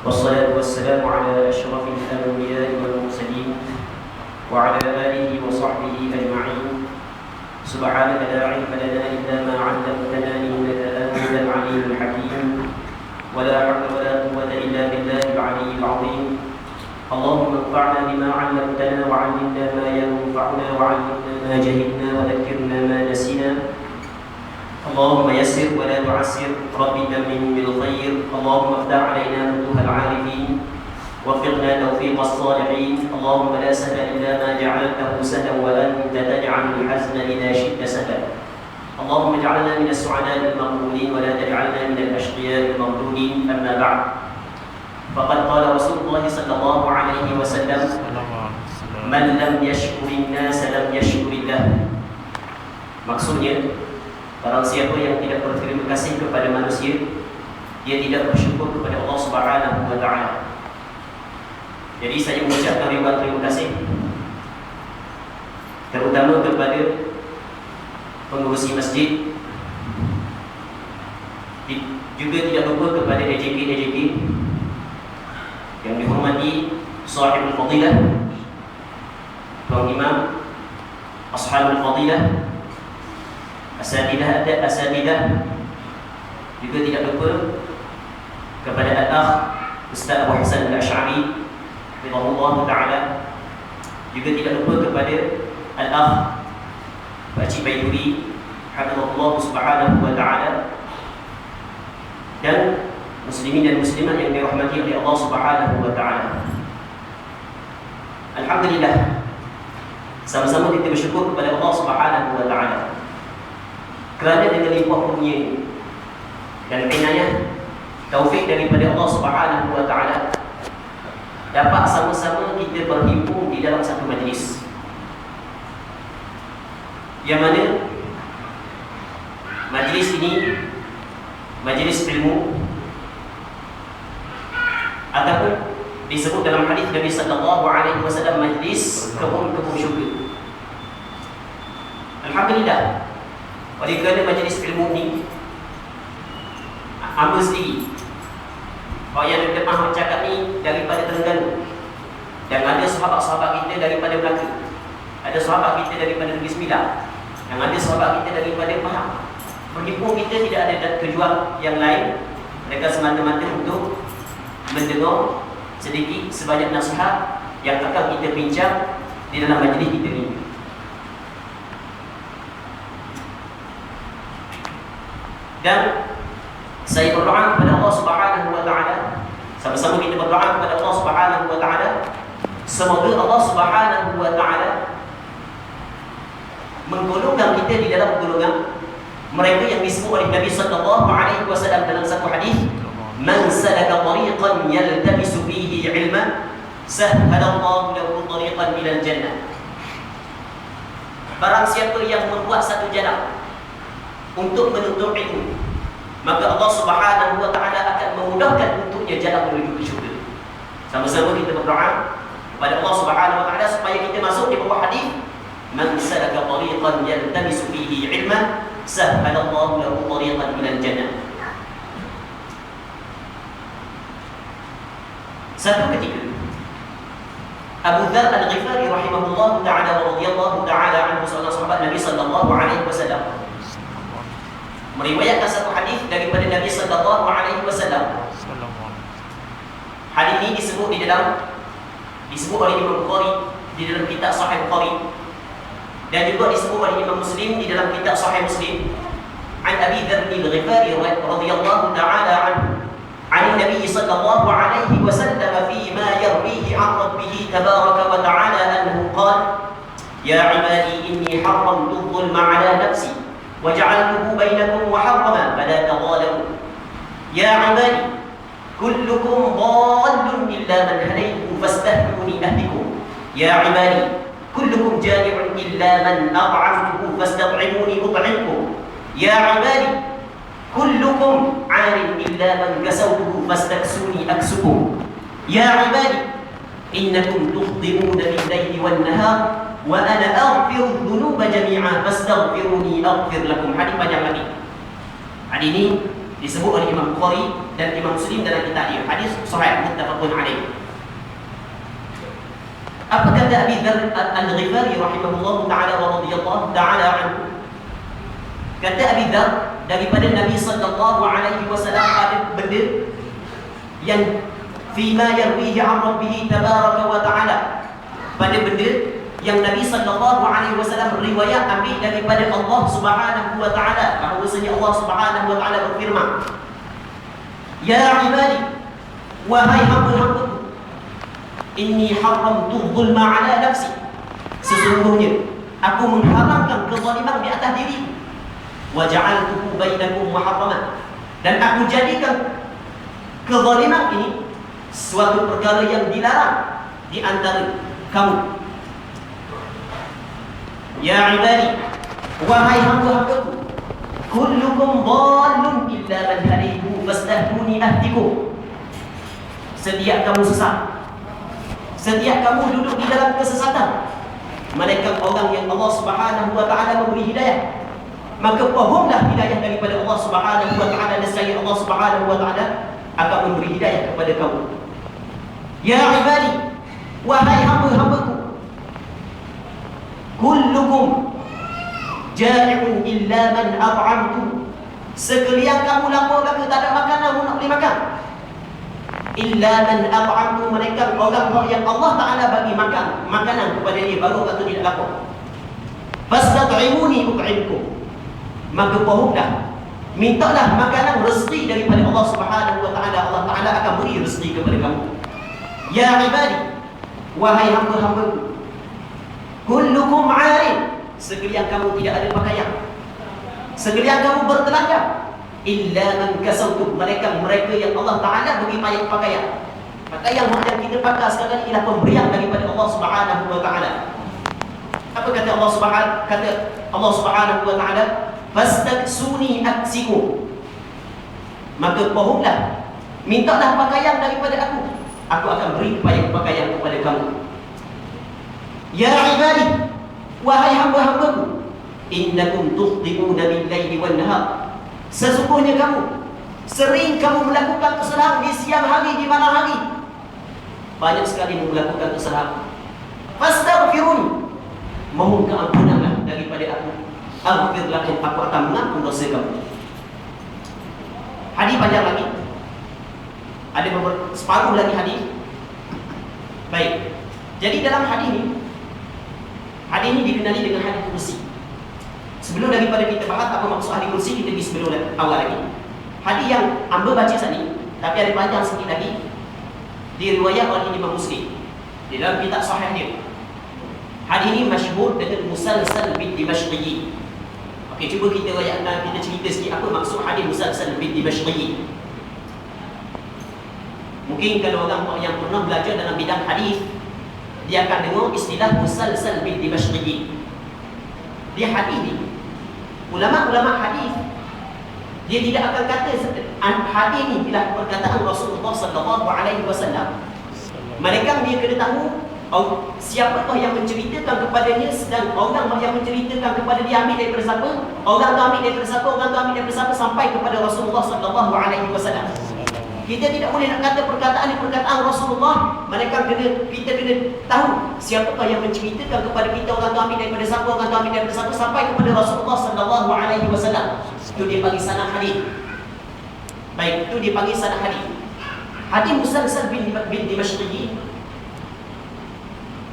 والصلاة والسلام على أشرف الأنبياء والمرسلين وعلى آله وصحبه أجمعين. سبحانك لا علم لنا إلا ما علمتنا إنك أنت العليم الحكيم. ولا حول ولا قوة إلا بالله العلي العظيم. اللهم انفعنا بما علمتنا وعلمنا ما ينفعنا وعلمنا ما جهلنا وذكرنا ما نسينا. اللهم يسر ولا تعسر، رب تمم بالخير. اللهم افتح علينا فتوح العارفين وفقنا توفيق الصالحين. اللهم لا سهل إلا ما جعلته سهلا وأنت تجعل الحزن إذا شئت سهلا. اللهم اجعلنا من السعداء المقبولين ولا تجعلنا من الأشقياء المردودين. أما بعد، فقد قال رسول الله صلى الله عليه وسلم: من لم يشكر الناس لم يشكر الله. Maksudnya, barang siapa yang tidak berterima kasih kepada manusia, dia tidak bersyukur kepada Allah Subhanahu wa taala. Jadi saya mengucapkan ribuan terima kasih terutama kepada pengurusi masjid, juga tidak lupa kepada AJK yang dihormati sahibul fadilah, tuan imam, ashabul fadilah, asatidah, juga tidak lupa kepada al-akh Ustaz Abu Hasan Al-Asy'ari radhiyallahu ta'ala, juga tidak lupa kepada al-akh Pakcik Baiduri hafizahullah subhanahu wa ta'ala, dan muslimin dan muslimat yang dirahmati oleh Allah Subhanahu wa taala. Alhamdulillah, sama-sama kita bersyukur kepada Allah Subhanahu wa taala kerana dengan limpah kurnia dan inayah taufik daripada Allah Subhanahu wa taala dapat sama-sama kita berhimpun di dalam satu majlis, yang mana majlis ini majlis ilmu, ataupun disebut dalam hadis Nabi sallallahu alaihi wasallam majlis kebun-kebun syurga. Alhamdulillah, oleh kerana majlis ilmu ni hamba sendiri, orang yang depan cakap ni daripada Terengganu, dan ada sahabat-sahabat kita daripada Melaka, ada sahabat kita daripada Negeri Sembilan, yang ada sahabat kita daripada Pahang. Berhimpun kita tidak ada tujuan yang lain, mereka semata-mata untuk mendengar sedikit sebanyak nasihat yang akan kita bincang di dalam majlis kita ini. Dan saya berdoa kepada Allah Subhanahu wa taala, sama-sama kita berdoa kepada Allah Subhanahu wa taala, semoga Allah Subhanahu wa taala menggolongkan kita di dalam golongan mereka yang disebut oleh Nabi sallallahu alaihi wasallam dalam satu hadis, man salaka tariqan yaltamisu fihi ilman sahhalallahu lahu tariqan ilal jannah. Barang siapa yang membuat satu jalan untuk menuntut ilmu, maka Allah Subhanahu wa taala akan memudahkan untuknya jalan menuju ke syurga. Sama-sama kita berdoa kepada Allah Subhanahu wa taala supaya kita masuk di bawah hadis, man salaka tariqan yaltamisu fihi ilman sahhalallahu lahu tariqan ilal jannah. Satu ketika Abu Dzar Al-Ghifari rahimahullah ta'ala wa radhiyallahu ta'ala anhu, seorang sahabat Nabi sallallahu alaihi wasallam, meriwayatkan satu hadis daripada Nabi sallallahu alaihi wasallam. Hadis ini disebut oleh Imam Bukhari di dalam kitab Sahih Bukhari, dan juga disebut oleh Imam Muslim di dalam kitab Sahih Muslim. An Abi Dzar Al-Ghifari radhiyallahu ta'ala anhu, عن النبي صلى الله عليه وسلم فيما يرويه عن ربه تبارك وتعالى أنه قال: يا عبادي إني حرمت الظلم على نفسي وجعلته بينكم محرما فلا تظالموا. يا عبادي كلكم ضال إلا من هديته فاستهدوني أهدكم. يا عبادي كلكم جائع إلا من أطعمته فاستطعموني أطعمكم. يا عبادي كلكم عار إلا من كسوته فاستكسوني أكسكم. يا عبادي إنكم تخطئون بالليل والنهار wa ana aghfiru dhunuba jami'a fastaghfiruni aghfir lakum. Hadis panjang lagi. Hadis ini disebut oleh Imam Bukhari dan Imam Muslim dalam kitab dia. Hadis sahih muttafaqun alaih. Apa kata Abi Dzar Al-Ghifari rahimahullah taala wa radhiyallahu taala anhu? Kata Abi Dzar, daripada Nabi sallallahu alaihi wasallam ada benda yang fima yarwihi an rabbih tabaraka wa taala, pada benda yang Nabi sallallahu alaihi wasallam riwayat ambil daripada Allah Subhanahu wa taala, bahwasanya Allah Subhanahu wa taala berfirman, ya ibadi, wahai hamba-hambaku, inni haramtu dzulma ala nafsi, sesungguhnya aku mengharamkan kezaliman di atas diriku, wa ja'altuhu bainakum muharraman, dan aku jadikan kezaliman ini suatu perkara yang dilarang di antara kamu. Ya ibadi, wahai hamba-hambaku, kullukum dhallun illa man hadaytuhu fastahduni ahdikum. Setiap kamu sesat, setiap kamu duduk di dalam kesesatan, malaikat orang yang Allah Subhanahu wa taala memberi hidayah, maka pohonlah hidayah daripada Allah Subhanahu wa taala, dan saya Allah Subhanahu wa taala akan memberi hidayah kepada kamu. Ya ibadi, wahai hamba-hambaku, kullukum ja'i'un illa man at'amtu. Sekalian kamu lapar kata tak ada makanan, kamu nak boleh makan. Illa man at'amtu, mereka orang yang Allah Taala bagi makan makanan kepada dia, baru kata tidak lapar. Fastat'imuni ut'imkum, maka pohonlah, mintalah makanan rezeki daripada Allah Subhanahu wa taala, Allah Taala akan beri rezeki kepada kamu. Ya ibadi, wahai hamba-hambaku, kullukum 'arin, sekalian kamu tidak ada pakaian, sekalian kamu bertelanjang, illa man kasautum, mereka yang Allah Taala beri pakaian. Pakaian yang kita pakai sekarang ialah pemberian daripada Allah Subhanahu wa taala. Apa kata Allah Subhanahu wa taala? Fastaksuni aksikum, maka pohonlah, mintalah pakaian daripada aku akan beri pakaian kepada kamu. Ya ibadi, wahai hamba-hambaku, innakum tukhti'una bil-laili wan-nahar, sesungguhnya kamu melakukan kesalahan di siang hari, di malam hari, banyak sekali melakukan kesalahan. Fastaghfiruni, mohon keampunanlah daripada aku, aghfir lakum, aku akan mengampun dosa kamu. Hadis panjang lagi, ada separuh lagi hadis. Baik, jadi dalam hadis ini dikenali dengan hadis kursi. Sebelum daripada kita bahas apa maksud hadis kursi, kita pergi sebelum awal lagi. Hadis yang hamba baca saat ini, tapi ada panjang sikit lagi, diriwayat oleh Imam Muslim di dalam kitab sahih dia. Hadis ini masyhur dengan musalsal bin Dimashqi. Okey, cuba kita cerita sikit apa maksud hadis musalsal bin Dimashqi. Mungkin kalau orang yang pernah belajar dalam bidang hadis, dia akan dengar istilah musalsal bin Dimashqi. Dia hadis ni, ulama-ulama hadis, dia tidak akan kata hadis ni ialah perkataan Rasulullah sallallahu alaihi wasallam. Mereka dia kena tahu siapakah yang menceritakan kepadanya, sedang orang yang menceritakan kepada dia ambil daripada siapa, orang tu ambil daripada siapa, orang tu ambil daripada siapa, sampai kepada Rasulullah sallallahu alaihi wasallam. Kita tidak boleh nak kata perkataan Rasulullah, kita kena tahu siapakah yang menceritakan kepada kita, orang tu ambil daripada siapa, orang tu ambil daripada siapa, sampai kepada Rasulullah sallallahu alaihi wasallam. Itu dia panggil sanad hadis. Baik, itu dia panggil sanad hadis. Hadis musalsal bin Dimashqi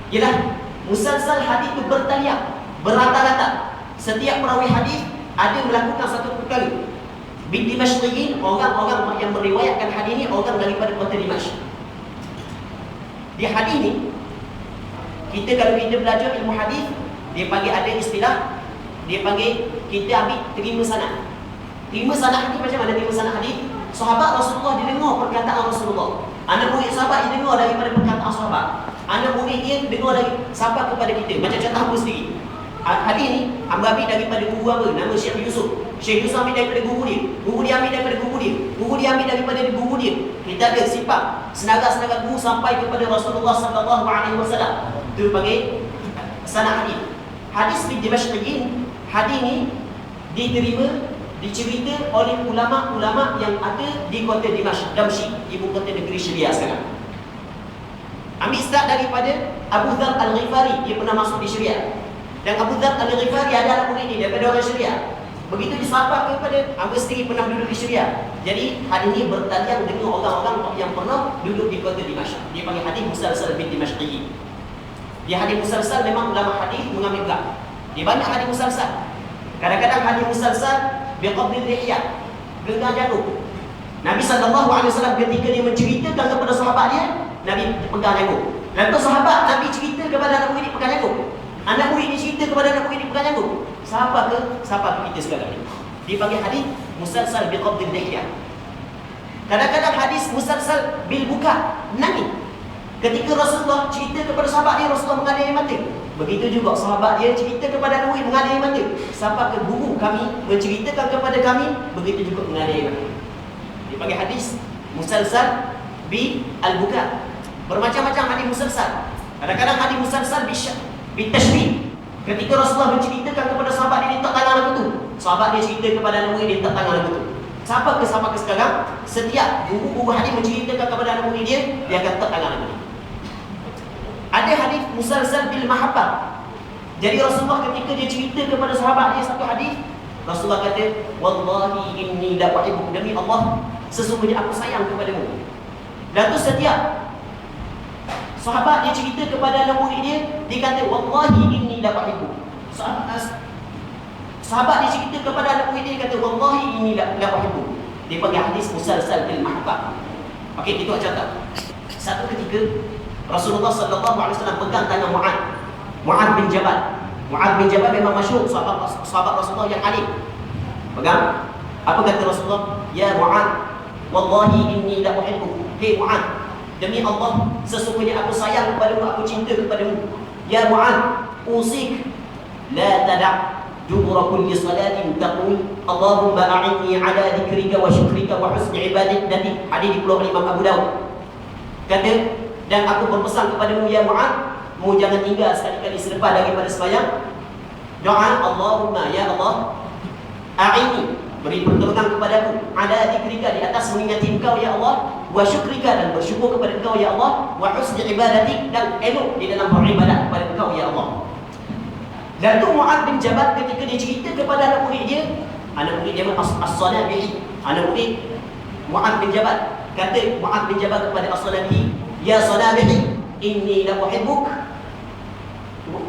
ialah musalsal hadis itu bertalian, berrata-rata. Setiap perawi hadis ada melakukan satu perkara. Bin Dimashqiyin, orang-orang yang meriwayatkan hadis ini orang daripada kota Dimashq. Di hadis ni, kalau kita belajar ilmu hadis, dia panggil ada istilah, dia panggil kita ambil terima sanad. Terima sanad hadis macam mana terima sanad hadis? Sahabat Rasulullah dia dengar perkataan Rasulullah. Anak murid sahabat dia dengar daripada perkataan sahabat. Anak murid dia dengar dari sahabat kepada kita. Macam contoh aku sendiri. Hadis ni ambil daripada guru apa? Nama Syekh Yusuf. Syekh Yusuf ambil daripada guru dia. Guru dia ambil daripada guru dia. Guru dia ambil daripada guru dia. Kita ada sifat senaga-senaga guru sampai kepada Rasulullah sallallahu alaihi wasallam. Itu panggil sanad hadis. Hadis bin Dimashqiyin, hadis ni diterima, dicerita oleh ulama-ulama yang ada di kota Damsyik, ibu kota negeri Syria sekarang. Ambil start daripada Abu Dzar Al-Ghifari, dia pernah masuk di Syria. Dan Abu Dzar Al-Ghifari ada anak murid ni daripada orang Syria. Begitu disampaikan kepada Abu sendiri pernah duduk di Syria. Jadi hadis ini bertalian dengan orang-orang yang pernah duduk di kota Dimashq. Dia panggil hadis musalsal bin Dimashqiyin. Dia hadis musalsal, memang ulama hadis mengambil gelar. Dia banyak hadis musalsal. Kadang-kadang hadis musalsal biqabdil lihya, genggam jagung. Nabi SAW ketika dia menceritakan kepada sahabat dia, Nabi pegang jagung. Lalu sahabat Nabi cerita kepada anak murid dia pegang jagung. Anak murid ni cerita kepada anak murid dia pegang jagung. Siapa ke kita sekarang ni? Dia panggil hadis musalsal biqabdil lihya. Kadang-kadang hadis musalsal bil buka, nangis. Ketika Rasulullah cerita kepada sahabat dia, Rasulullah mengalir air mata. Begitu juga sahabat dia cerita kepada anak murid mengalir air mata. Siapa ke guru kami menceritakan kepada kami, begitu juga mengalir air mata. Dia panggil hadis musalsal bi al-buka. Bermacam-macam hadis musalsal. Kadang-kadang hadis musalsal bi tashbih. Ketika Rasulullah menceritakan kepada sahabat dia, letak tangan lagu tu. Sahabat dia cerita kepada anak murid dia, letak tangan lagu tu. Siapa ke sekarang, setiap guru-guru hadis menceritakan kepada anak murid dia, dia akan letak tangan lagu ni. Ada hadis musalsal bil mahabbah. Jadi Rasulullah ketika dia cerita kepada sahabat dia satu hadis, Rasulullah kata, wallahi inni la uhibbuka, demi Allah sesungguhnya aku sayang kepadamu. Dan tu setiap sahabat dia cerita kepada anak murid dia, dia kata wallahi inni la uhibbuka. Sahabat dia cerita kepada anak murid dia, kata wallahi inni la uhibbuka. Dia panggil hadis musalsal bil mahabbah. Okey, itu contoh. Satu ketika Rasulullah SAW pegang tangan Mu'adz bin Jabal. Mu'adz bin Jabal memang masyhur sahabat Rasulullah yang alim. Pegang. Apa kata Rasulullah? Ya Mu'adz, wallahi inni la uhibbuka. Hei Mu'adz, demi Allah sesungguhnya aku sayang kepadamu, aku cinta kepadamu. Ya Mu'adz, usik la tada' dubura kulli salatin taqul Allahumma a'inni ala dzikrika wa syukrika wa husni ibadatik. Hadis dikeluarkan oleh Imam Abu Daud. Kata, dan aku berpesan kepadamu ya Mu'adz, mu jangan tinggal sekali-kali selepas daripada sembahyang. Doa Allahumma, ya Allah, a'inni, beri pertolongan kepadaku, ala dzikrika, di atas mengingati engkau ya Allah, wa syukrika, dan bersyukur kepada engkau ya Allah, wa husni ibadatik, dan elok di dalam beribadat kepada engkau ya Allah. Dan tu Mu'adz bin Jabal ketika dia cerita kepada anak murid dia As-Sanabihi, anak murid Mu'adz bin Jabal, kata Mu'adz bin Jabal kepada As-Sanabihi, ya Sanabihi, inni la uhibbuk,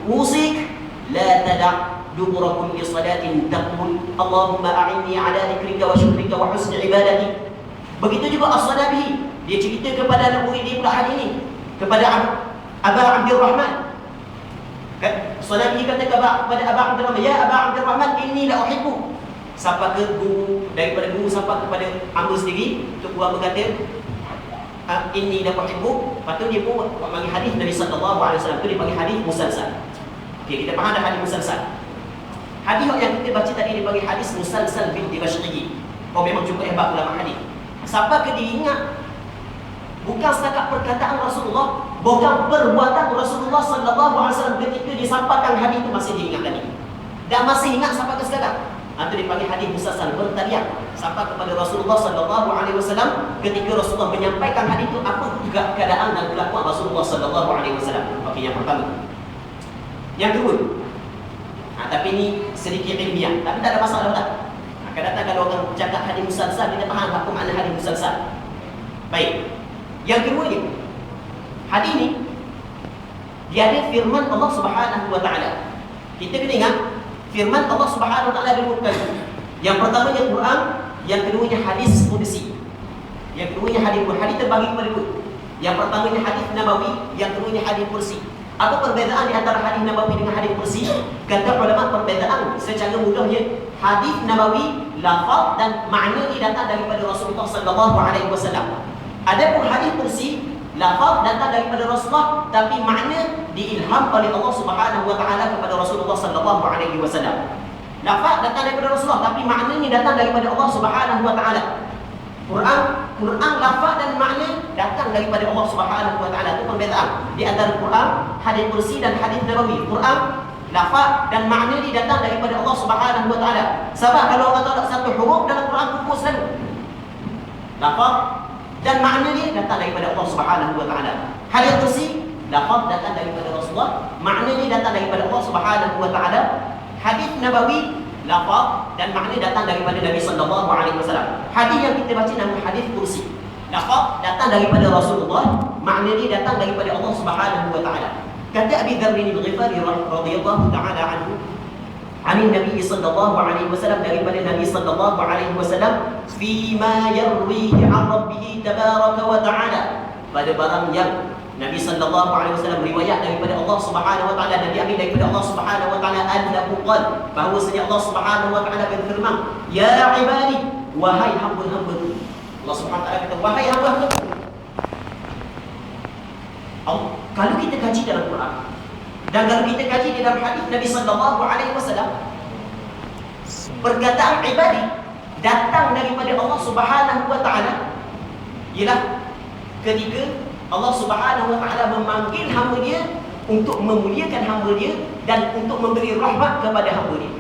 usik la tada' dubura kulli salatin taqul Allahumma a'inni ala dzikrika wa syukrika wa husni ibadatik. Begitu juga As-Sanabihi, dia cerita kepada anak murid dia pula hari ini, kepada Aba Abdurrahman. As-Sanabihi kata kepada Aba Abdurrahman, ya Aba Abdurrahman, inni la uhibbuk. Sampai ke guru, daripada guru sampai kepada hamba sendiri, tu guru berkata inni la uhibbuk. Lepas tu dia pun panggil hadis Nabi SAW, tu dia panggil hadis musalsal. Okey, kita faham dah hadis musalsal. Hadis yang kita baca tadi dipanggil hadis musalsal bin Dimashqiyin. Oh, memang cukup hebat ulama hadis. Siapa ke dia ingat bukan setakat perkataan Rasulullah, bukan perbuatan Rasulullah SAW ketika disampaikan hadis itu masih diingat tadi. Dan masih ingat sampai ke sekarang. Itu dipanggil hadis musalsal, bertalian sampai kepada Rasulullah SAW ketika Rasulullah menyampaikan hadis itu, apa juga keadaan dan kelakuan Rasulullah SAW. Okey, yang pertama. Yang kedua, tapi ini sedikit ilmiah, tapi tak ada masalah dah. Akan datang kalau orang cakap hadis musalsal, kita faham apa makna hadis musalsal. Baik. Yang kedua ni, hadis ni dia ada firman Allah Subhanahu wa taala. Kita kena ingat firman Allah Subhanahu wa taala ada dua kali. Yang pertamanya Quran, yang keduanya hadis qudsi. Yang keduanya hadis terbagi kepada dua. Yang pertamanya hadis nabawi, yang keduanya hadis kursi. Apa perbezaan di antara hadis nabawi dengan hadis kursi? Kata ulama perbezaan secara mudahnya, hadis nabawi lafaz dan makna ini datang daripada Rasulullah sallallahu alaihi wasallam. Adapun hadis kursi lafaz datang daripada Rasulullah tapi makna diilham oleh Allah Subhanahu wa taala kepada Rasulullah sallallahu alaihi wasallam. Lafaz datang daripada Rasulullah tapi maknanya datang daripada Allah Subhanahu wa taala. Quran lafaz dan makna datang daripada Allah Subhanahu wa taala. Itu perbezaan di antara Quran, hadis kursi dan hadis nabawi. Quran lafaz dan makna ni datang daripada Allah Subhanahu wa taala. Sebab kalau orang tahu satu huruf dalam Quran kumpul selalu. Lafaz dan makna ni datang daripada Allah Subhanahu wa taala. Hadis kursi lafaz datang daripada Rasulullah, makna ni datang daripada Allah Subhanahu wa taala. Hadis nabawi lafaz dan makna datang daripada Nabi sallallahu alaihi wasallam. Hadis yang kita baca nama hadis kursi. Lafaz datang daripada Rasulullah, makna dia datang daripada Allah Subhanahu wa taala. Kata Abi Dzar al-Ghifari radhiyallahu taala anhu, "Ani Nabi sallallahu alaihi wasallam, daripada Nabi sallallahu alaihi wasallam, fi ma yarwihi 'an rabbih tabaraka wa ta'ala." Pada barang yang Nabi sallallahu alaihi wasallam riwayat daripada Allah Subhanahu wa taala dan diambil daripada Allah Subhanahu wa taala, annahu qala, bahwasanya Allah Subhanahu wa taala berfirman, "Ya ibadi, wahai hamba-hamba." Allah Subhanahu wa taala kata, "Wahai hamba-hamba." Kalau kita kaji dalam Quran dan kalau kita kaji di dalam hadis Nabi sallallahu alaihi wasallam, perkataan ibadi datang daripada Allah Subhanahu wa taala ialah ketika Allah Subhanahu wa taala memanggil hamba dia untuk memuliakan hamba dia dan untuk memberi rahmat kepada hamba dia.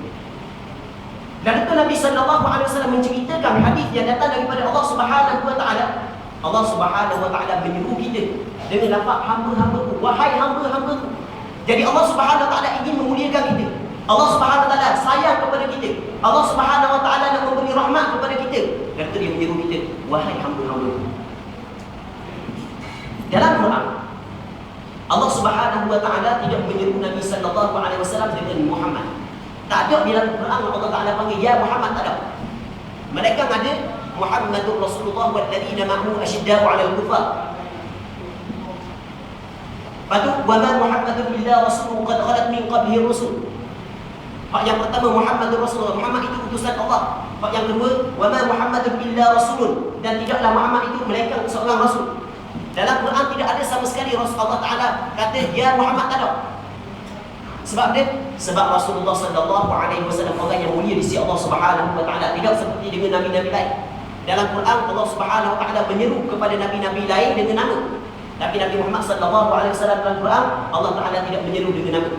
Dan itu Nabi sallallahu alaihi wasallam menceritakan hadis yang datang daripada Allah Subhanahu wa taala. Allah Subhanahu wa taala menyuruh kita dengan lafaz hamba-hambaku, wahai hamba-hambaku. Jadi Allah Subhanahu wa taala ingin memuliakan kita. Allah Subhanahu wa taala sayang kepada kita. Allah Subhanahu wa taala nak memberi rahmat kepada kita. Dan itu dia menyuruh kita, wahai hamba-hambaku. Dalam Quran, Allah Subhanahu wa taala tidak menyeru Nabi sallallahu alaihi wasallam dengan Muhammad. Tak ada di dalam Quran Allah Taala panggil ya Muhammad, tak ada. Mereka ada Muhammadur Rasulullah walladzina ma'ahu asyidda'u 'alal kuffar. Patu wa ma Muhammadun illa rasulun qad khalat min qablihi rusul. Hak yang pertama Muhammadur Rasulullah, Muhammad itu utusan Allah. Hak yang kedua wa ma Muhammadun illa rasulun, dan tidaklah Muhammad itu melainkan seorang rasul. Dalam Quran tidak ada sama sekali Rasulullah Taala kata ya Muhammad, tak ada. Sebab dia, sebab Rasulullah sallallahu alaihi wasallam orang yang mulia di sisi Allah Subhanahu wa taala, tidak seperti dengan nabi-nabi lain. Dalam Quran Allah Subhanahu wa taala menyeru kepada nabi-nabi lain dengan nama. Tapi Nabi Muhammad sallallahu alaihi wasallam dalam Quran Allah Taala tidak menyeru dengan nama.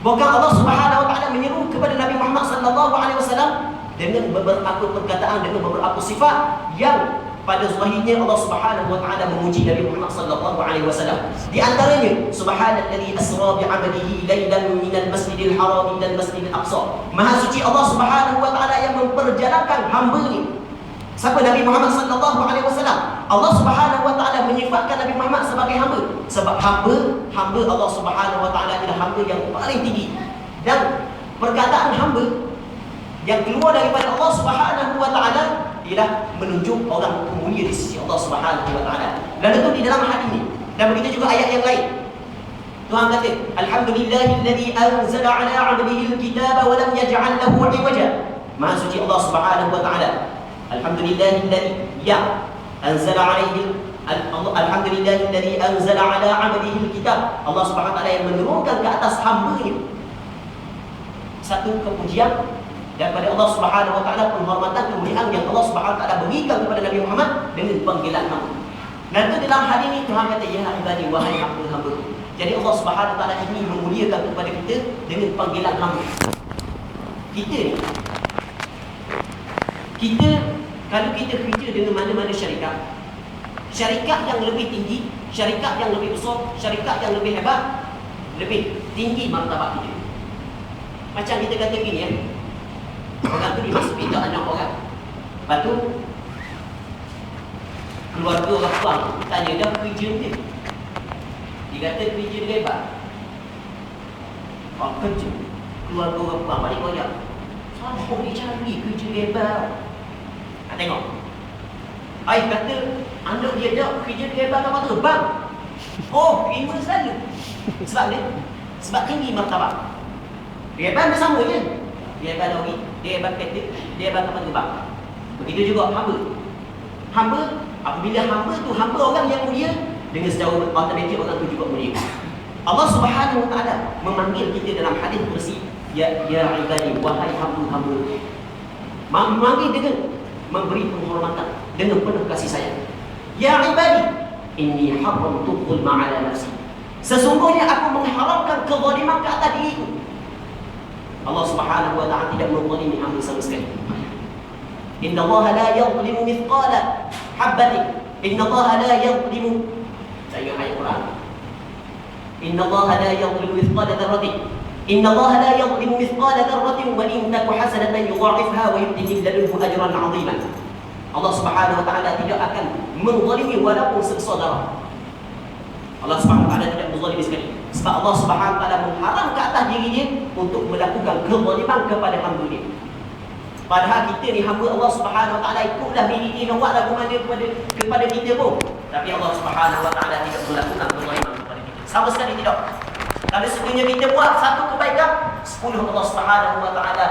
Bukan Allah Subhanahu wa taala menyeru kepada Nabi Muhammad sallallahu alaihi wasallam dengan beberapa perkataan, dengan beberapa sifat yang pada zahirnya Allah Subhanahu wa taala memuji Nabi Muhammad sallallahu alaihi wasallam. Di antaranya subhanallazi asra bi 'abdihi lailan minal masjidil haram ila masjidil aqsa. Maha suci Allah Subhanahu wa taala yang memperjalankan hamba-Nya. Siapa? Nabi Muhammad sallallahu alaihi wasallam. Allah Subhanahu wa taala menyifatkan Nabi Muhammad sebagai hamba. Sebab hamba Allah Subhanahu wa taala adalah hamba yang paling tinggi. Dan perkataan hamba yang keluar daripada Allah Subhanahu wa taala ialah menunjuk orang mulia di sisi Allah Subhanahu wa taala. Dan itu di dalam hadis ini. Dan begitu juga ayat yang lain. Tuhan kata, "Alhamdulillahillazi anzala 'ala 'abdihi al-kitaba wa lam yaj'al lahu 'iwaja." Maha suci Allah Subhanahu wa taala. Alhamdulillahillazi anzala 'alaihi alhamdulillahillazi anzala 'ala 'abdihi al-kitab. Allah Subhanahu wa taala yang menurunkan ke atas hamba-Nya satu kepujian daripada Allah Subhanahu wa taala, penghormatan, kemuliaan yang Allah Subhanahu wa taala berikan kepada Nabi Muhammad dengan panggilan hamba. Dan itu dalam hadis ini Tuhan kata ya ibadi, wahai hamba-hamba. Jadi Allah Subhanahu wa taala ingin memuliakan kepada kita dengan panggilan hamba. Kita kalau kita kerja dengan mana-mana syarikat yang lebih tinggi, syarikat yang lebih besar, syarikat yang lebih hebat, lebih tinggi martabat kita. Macam kita kata gini ya, orang tu dimasuki tak anak orang. Lepas tu keluarga orang tua tanya dah kerja dia. Dia kata kerja dia hebat. Kerja keluarga orang tua balik banyak. Siapa dia cari kerja dia hebat? Tengok. Kata anak dia dah kerja dia hebat apa tu? Bang. Oh, terima selalu. Sebab dia sebab tinggi martabat. Dia hebat bersama je. Dia hebat lagi, dia hebat kereta, dia hebat apa tu bang. Begitu juga hamba. Apabila hamba tu hamba orang yang mulia, dengan secara automatik orang tu juga mulia. Allah Subhanahu wa taala memanggil kita dalam hadis kursi, ya ibadi, wahai hamba-hamba. Memanggil dengan memberi penghormatan dengan penuh kasih sayang. Ya ibadi, inni haramtu dzulma ala nafsi. Sesungguhnya aku mengharamkan kezaliman ke atas diriku. Allah Subhanahu wa taala tidak menzalimi hamba sama sekali. Inna Allah la yadhlimu mithqala habatin. Inna Allah la yadhlimu, saya ayat Quran. Inna Allah la yadhlimu mithqala dzarratin. Inna Allah la yadhlimu mithqala dzarratin wa in taku hasanatan yudha'ifha wa yu'ti min ladunhu ajran 'aziman. Allah Subhanahu wa taala tidak akan menzalimi walaupun sebesar darah. Allah Subhanahu wa taala tidak menzalimi sekali. Sebab Allah Subhanahu wa taala mengharam ke atas dirinya untuk melakukan kezaliman kepada hamba-Nya. Padahal kita ni hamba Allah Subhanahu wa taala, ikutlah milik dia, nak buat lagu mana kepada kita pun. Tapi Allah Subhanahu wa taala tidak melakukan kezaliman kepada kita. Sama sekali tidak. Kalau sekiranya kita buat satu kebaikan, 10 Allah Subhanahu wa taala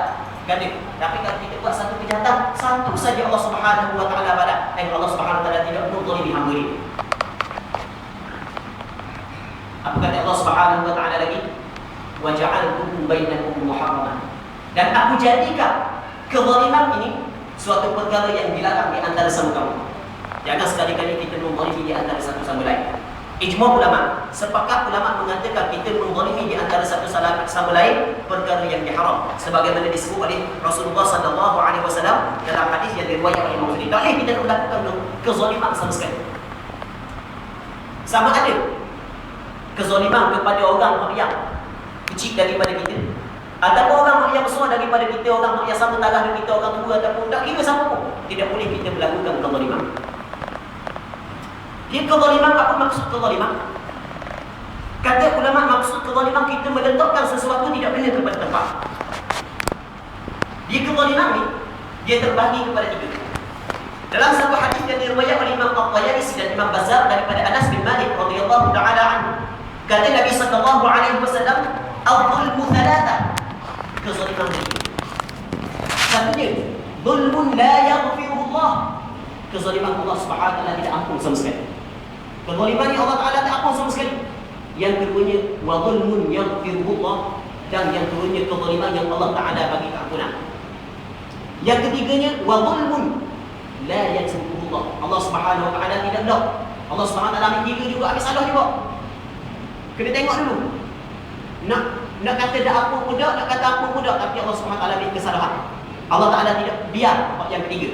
ganda. Tapi kalau kita buat satu kejahatan, satu saja Allah Subhanahu wa taala balas. Allah Subhanahu wa taala tidak menzalimi hamba dia. Apa kata Allah Subhanahu wa taala lagi? Wa ja'altukum bainakum muharraman. Dan aku jadikan kezaliman ini suatu perkara yang dilarang di antara sama kamu. Jangan sekali-kali kita menzalimi di antara satu sama lain. Ijma' ulama, sepakat ulama mengatakan kita menzalimi di antara satu sama lain perkara yang diharam, sebagaimana disebut oleh Rasulullah sallallahu alaihi wasallam dalam hadis yang diriwayatkan oleh Muslim. Tak boleh kita melakukan kezaliman sama sekali. Sama ada kezaliman kepada orang yang kecil daripada kita, ataupun orang yang besar daripada kita, orang yang sama taraf dengan kita, orang tua ataupun tak kira siapa pun, tidak boleh kita melakukan kezaliman. Dia kezaliman, apa maksud kezaliman? Kata ulama, maksud kezaliman kita meletakkan sesuatu tidak benar kepada tempat. Dia kezaliman ni, dia terbahagi kepada tiga. Dalam sebuah hadis yang diriwayatkan oleh Imam At-Tayalisi dan Imam Bazzar daripada Anas bin Malik radhiyallahu taala anhu, kata Nabi sallallahu alaihi wasallam, "Al-dhulmu thalatha." Kezaliman tiga. Satunya, dhulmun la yaghfirullah. Kezaliman Allah Subhanahu wa taala tidak ampun sama sekali. Kezaliman ni Allah Taala tak ampun sama sekali. Yang keduanya, wa dhulmun yaghfirullah, dan yang keduanya kezaliman yang Allah Taala bagi keampunan. Yang ketiganya, wa dhulmun la yaghfirullah. Allah Subhanahu wa taala tidak dak. Allah Subhanahu wa taala ambil tiga juga, habis salah juga. Kena tengok dulu. Nak kata dak apa pun dak, nak kata apa pun dak, tapi Allah Subhanahu wa taala ambil kesalahan. Allah Taala tidak biar yang ketiga.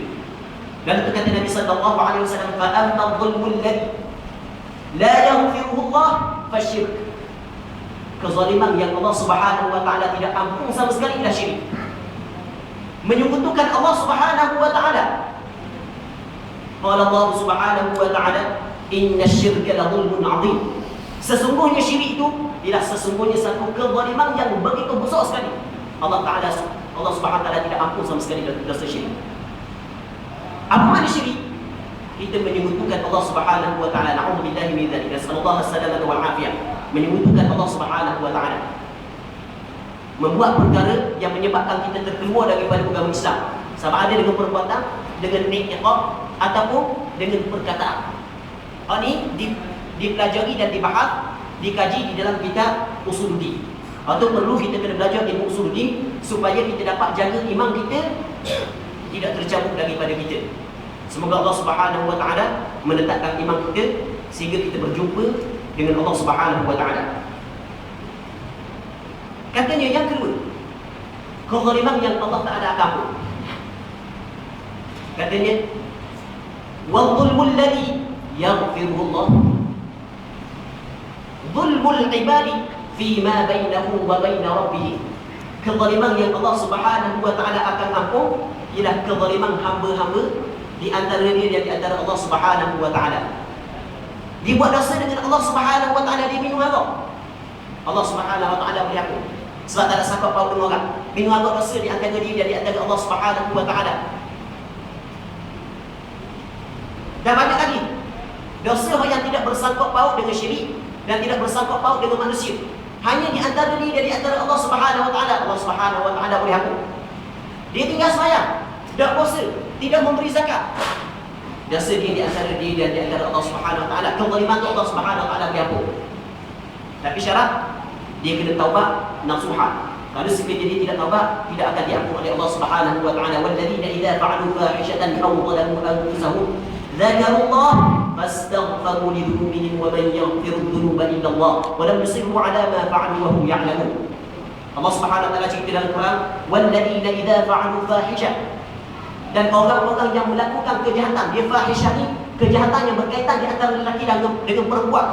Dan itu kata Nabi sallallahu alaihi wasallam, fa amma dhulmul ladzi la yaghfiruhu Allah fasyirk. Kezaliman yang Allah Subhanahu wa taala tidak ampun sama sekali ialah syirik. Menyekutukan Allah Subhanahu wa taala. Qala Allah Subhanahu wa taala, inna syirka la dhulmun 'adzim. Sesungguhnya syirik itu ialah sesungguhnya satu kezaliman yang begitu besar sekali. Allah Subhanahu wa taala tidak ampun sama sekali dosa syirik. Apa makna syirik? Kita menyekutukan Allah Subhanahu wa taala. Na'udzubillahi min dzalik. Nasallallahu alaihi wal afiyah. Menyekutukan Allah Subhanahu wa taala. Membuat perkara yang menyebabkan kita terkeluar daripada agama Islam. Sama ada dengan perbuatan, dengan i'tiqad ataupun dengan perkataan. Ini dipelajari dan dibahas, dikaji di dalam kitab Usuluddin. Atau perlu kita kena belajar ilmu Usuluddin supaya kita dapat jaga iman kita tidak tercabut daripada kita. Semoga Allah Subhanahu wa taala menetapkan iman kita sehingga kita berjumpa dengan Allah Subhanahu wa taala. Katanya yang kedua, kezaliman yang Allah Taala ampun. Katanya, wa dhulmul ladzi yaghfiruhu Allah. Dhulmul ibadi fi ma bainahu wa bain rabbih. Kezaliman yang Allah Subhanahu wa taala akan ampun ialah kezaliman hamba-hamba di antara dia dan di antara Allah Subhanahu wa taala. Dia buat dosa dengan Allah Subhanahu wa taala, dia minum arak. Allah Subhanahu wa taala boleh ampun. Sebab tak ada sangkut paut dengan orang. Minum arak dosa di antara dia dan di antara Allah Subhanahu wa taala. Dan banyak lagi dosa yang tidak bersangkut paut dengan syirik dan tidak bersangkut paut dengan manusia. Hanya di antara dia dan di antara Allah Subhanahu wa taala. Allah Subhanahu wa taala boleh ampun. Dia tinggal sembahyang, tidak puasa, tidak memberi zakat. Dosa dia di antara dia dan di antara Allah Subhanahu wa taala. Kezaliman Allah Subhanahu wa taala boleh ampun. Tapi syarat dia kena taubat nasuha. Kalau sekiranya dia tidak taubat, tidak akan diampuni oleh Allah Subhanahu wa taala. Walladzina idza fa'alu fahishatan aw dhalamu anfusahum dzakarullah fastaghfiru li dhunubihim wa man yaghfiru dhunuba illa Allah wa lam yusirru 'ala ma fa'alu wa hum ya'lamun. Allah Subhanahu wa taala cerita dalam Quran, walladzina idza fa'alu fahishah, dan orang-orang yang melakukan kejahatan. Dia fahishah ni kejahatan yang berkaitan di antara lelaki dengan perempuan.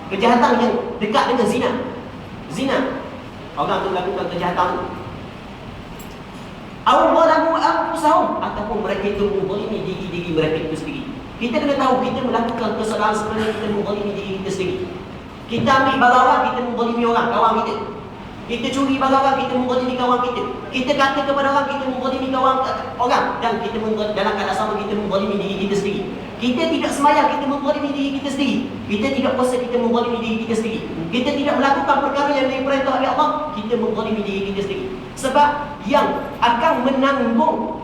Kejahatan yang dekat dengan zina. Zina. Orang tu melakukan kejahatan. Aw zalamu anfusahum, ataupun mereka itu menzalimi diri mereka itu sendiri. Kita kena tahu kita melakukan kesalahan sebenarnya kita menzalimi diri kita sendiri. Kita ambil barang orang, kita menzalimi orang, kawan kita. Kita curi barang orang, kita menzalimi kawan kita. Kita kata kepada orang, kita menzalimi kawan orang, dan kita dalam keadaan sama kita menzalimi diri kita sendiri. Kita tidak sembahyang, kita menzalimi diri kita sendiri. Kita tidak puasa, kita menzalimi diri kita sendiri. Kita tidak melakukan perkara yang diperintah oleh Allah, kita menzalimi diri kita sendiri. Sebab yang akan menanggung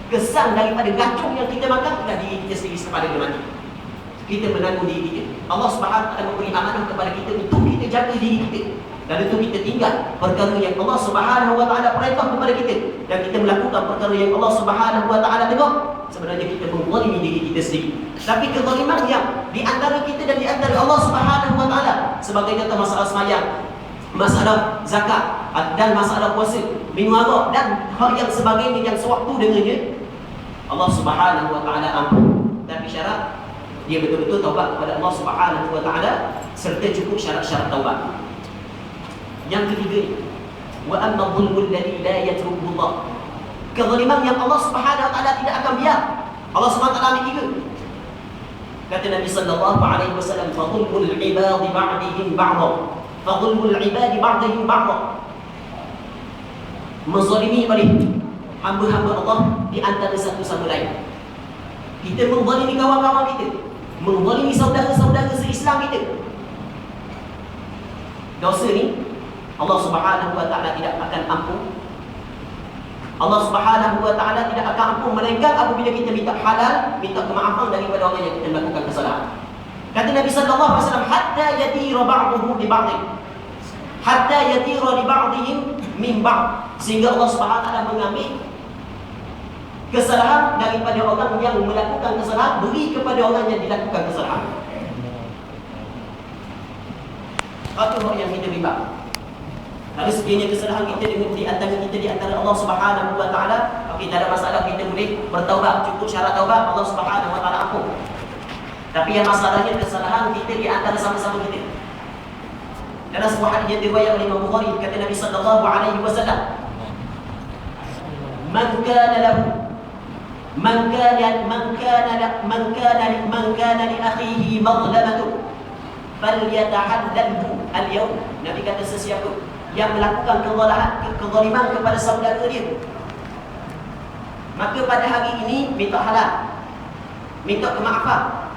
kesan daripada racun yang kita makan adalah diri kita sendiri sepada dia mati. Kita menanggung diri kita. Allah Subhanahu wa taala memberi amanah kepada kita untuk kita jaga diri kita. Dan itu kita tinggal perkara yang Allah Subhanahu wa taala perintah kepada kita, dan kita melakukan perkara yang Allah Subhanahu wa taala tegur, sebenarnya kita menzalimi diri kita sendiri. Tapi kezaliman yang di antara kita dan di antara Allah Subhanahu wa taala, sebagai contoh masalah sembahyang, masalah zakat, dan masalah puasa, minum arak dan hal yang sebagainya yang sewaktu dengannya, Allah Subhanahu wa taala ampun. Tapi syarat dia betul-betul taubat kepada Allah Subhanahu wa taala serta cukup syarat-syarat taubat. Yang ketiga, wa amma dhulmul ladzi la yatruku Allah. Kezaliman yang Allah Subhanahu wa taala tidak akan biar. Allah Subhanahu wa taala ambil tiga. Kata Nabi sallallahu alaihi wasallam, fa dhulmul ibadi ba'dihim ba'dha. Fa dhulmul ibadi ba'dihim ba'dha. Menzalimi oleh hamba-hamba Allah di antara satu sama lain. Kita menzalimi kawan-kawan kita, menzalimi saudara-saudara se-Islam kita. Dosa ni Allah Subhanahu wa taala tidak akan ampun. Allah Subhanahu wa taala tidak akan ampun melainkan apabila kita minta halal, minta kemaafan daripada orang yang kita melakukan kesalahan. Kata Nabi sallallahu alaihi wasallam, hatta yatira ba'dhuhu li ba'd. Hatta yatira li ba'dihim min ba'd. Sehingga Allah Subhanahu wa taala mengambil kesalahan daripada orang yang melakukan kesalahan, beri kepada orang yang dilakukan kesalahan. Itu orang yang kita riba. Kalau sekiranya kesalahan kita di antara kita di antara Allah Subhanahu wa taala, okey, tak ada masalah, kita boleh bertaubat, cukup syarat taubat, Allah Subhanahu wa taala ampun. Tapi yang masalahnya kesalahan kita di antara sama-sama kita. Dalam sebuah hadis yang diriwayatkan oleh Imam Bukhari, kata Nabi sallallahu alaihi wasallam, man kana li akhihi madlamatu falyatahallalhu al-yawm. Nabi kata, sesiapa yang melakukan kezaliman kepada saudara dia, maka pada hari ini minta halal, minta kemaafan,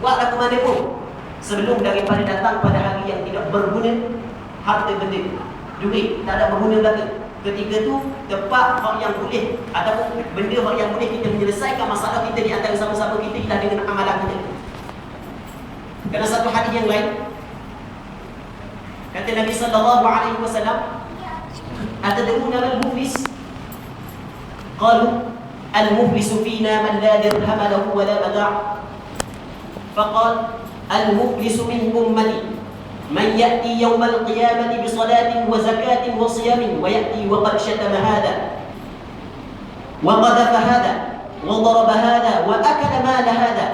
buatlah ke mana pun sebelum daripada datang pada hari yang tidak berguna harta benda, duit, tak ada berguna lagi. Ketika tu tepat hak yang boleh ataupun benda hak yang boleh kita menyelesaikan masalah kita di antara sama-sama kita ialah dengan amalan kita. Kerana satu hadis yang lain, kata Nabi sallallahu alaihi wasallam, atadruna mal muflis? Qalu al-muflisu fina man la dirham lahu wa la mata'. Faqala al-muflisu min ummati man ya'ti yawm al-qiyamati bi salatin wa zakatin wa siyamin wa ya'ti wa qad shatama hadha wa qadhafa hadha wa daraba hadha wa akala mala hadha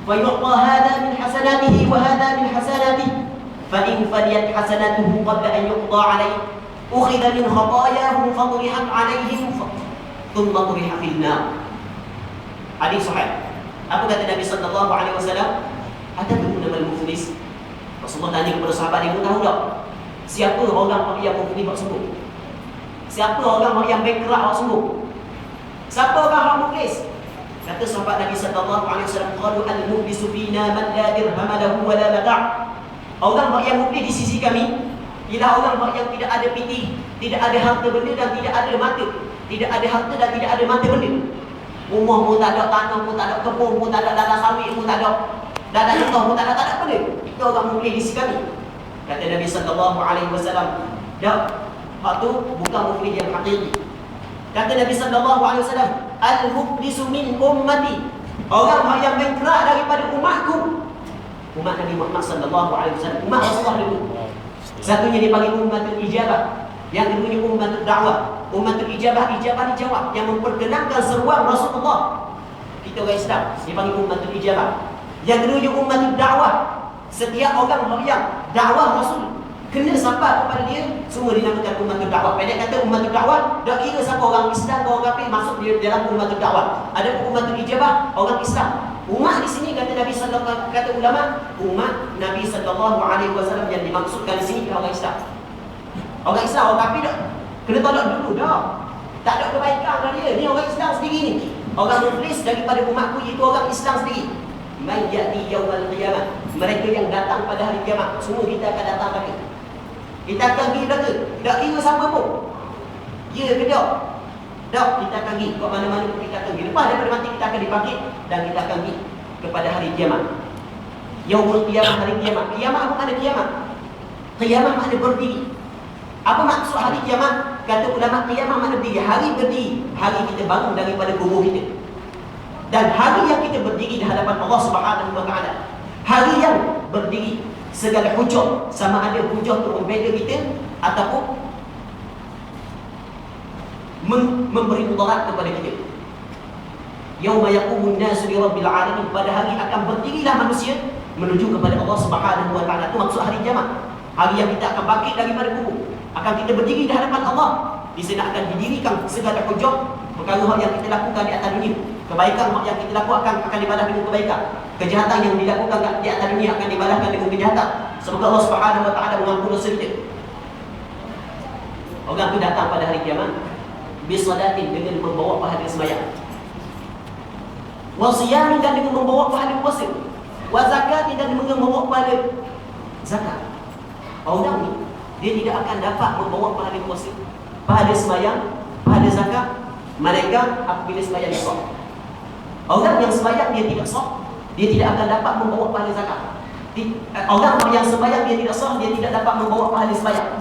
fa yu'ta hadha min hasanatihi wa hadha min hasanatihi فإن فنيت حسناته قبل أن يقضى عليه أخذ من خطاياهم فطرحت عليهم ثم طرح في النار. Hadis sahih. Apa kata Nabi sallallahu alaihi wasallam? Atadruna mal muflis? Rasulullah tanya kepada sahabat dia, tahu tak siapa orang yang muflis hak sungguh? Siapa orang yang bankrupt hak sungguh? Siapa orang yang muflis? Kata sahabat Nabi sallallahu alaihi wasallam, qalu al-muflisu fina man la dirham lahu wa la mata'. Orang yang muflis di sisi kami ialah orang yang tidak ada piti, tidak ada harta benda dan tidak ada mata. Tidak ada harta dan tidak ada mata benda. Rumah pun tak ada, tanah pun tak ada, kebun pun tak ada, ladang sawit pun tak ada, ladang contoh pun tak ada benda. Itu orang muflis di sisi kami. Kata Nabi sallallahu alaihi wasallam, dah, hak tu bukan muflis yang hakiki. Kata Nabi sallallahu alaihi wasallam, al-muflisu min ummati, orang yang bangkrut daripada umatku. Umat Nabi Muhammad sallallahu alaihi wasallam, umat Rasulullah dulu. Satunya dipanggil ummatul ijabah, yang keduanya ummatul da'wah. Ummatul ijabah, ijabah dijawab, yang memperkenalkan seruan Rasulullah. Kita orang Islam dipanggil ummatul ijabah. Yang keduanya ummatul da'wah, setiap orang yang dakwah Rasul kena sampai kepada dia, semua dinamakan ummatul dakwah. Pendek kata ummatul dakwah, tak kira siapa orang Islam atau orang kafir masuk di dalam ummatul dakwah. Ada ummatul ijabah, orang Islam. Umat di sini kata Nabi sallallahu, kata ulama, umat Nabi sallallahu alaihi wasallam yang dimaksudkan di sini orang Islam. Orang Islam, orang kafir tak kena tolak dulu dah. Tak ada kebaikan dah dia. Ni orang Islam sendiri ni. Orang muflis daripada umatku iaitu orang Islam sendiri. Man ya'ti yaumal qiyamah, mereka yang datang pada hari kiamat, semua kita akan datang pada. Kita akan pergi neraka, tak kira siapa pun. Ya ke tak? Tak, kita akan pergi ke mana-mana pun kita akan pergi. Lepas daripada mati kita akan dibangkit dan kita akan pergi kepada hari kiamat. Yaumul qiyamah, hari kiamat. Kiamat apa makna kiamat? Kiamat makna berdiri. Apa maksud hari kiamat? Kata ulama, kiamat makna berdiri. Hari berdiri, hari kita bangun daripada kubur kita. Dan hari yang kita berdiri di hadapan Allah Subhanahu wa taala. Hari yang berdiri segala hujah, sama ada hujah untuk membela kita ataupun memberi mudarat kepada kita. Yauma yaqumun nasu li rabbil alamin, pada hari akan berdirilah manusia menuju kepada Allah Subhanahu wa taala. Itu maksud hari kiamat. Hari yang kita akan bangkit daripada kubur, akan kita berdiri di hadapan Allah. Di sana akan didirikan segala hujah perkara yang kita lakukan di atas dunia. Kebaikan yang kita lakukan akan dibalas dengan kebaikan. Kejahatan yang dilakukan di atas dunia akan dibalaskan dengan kejahatan. Semoga Allah Subhanahu wa taala mengampuni dosa kita. Orang itu datang pada hari kiamat bisalatin, dengan membawa pahala sembahyang, wa siyamin, dan dengan membawa pahala puasa, wa zakatin, dan dengan membawa pahala zakat. Orang ni dia tidak akan dapat membawa pahala puasa, pahala sembahyang, pahala zakat mereka apabila sembahyang sah. Orang yang sembahyang dia tidak sah, dia tidak akan dapat membawa pahala zakat. Orang yang sembahyang dia tidak sah, dia tidak dapat membawa pahala sembahyang.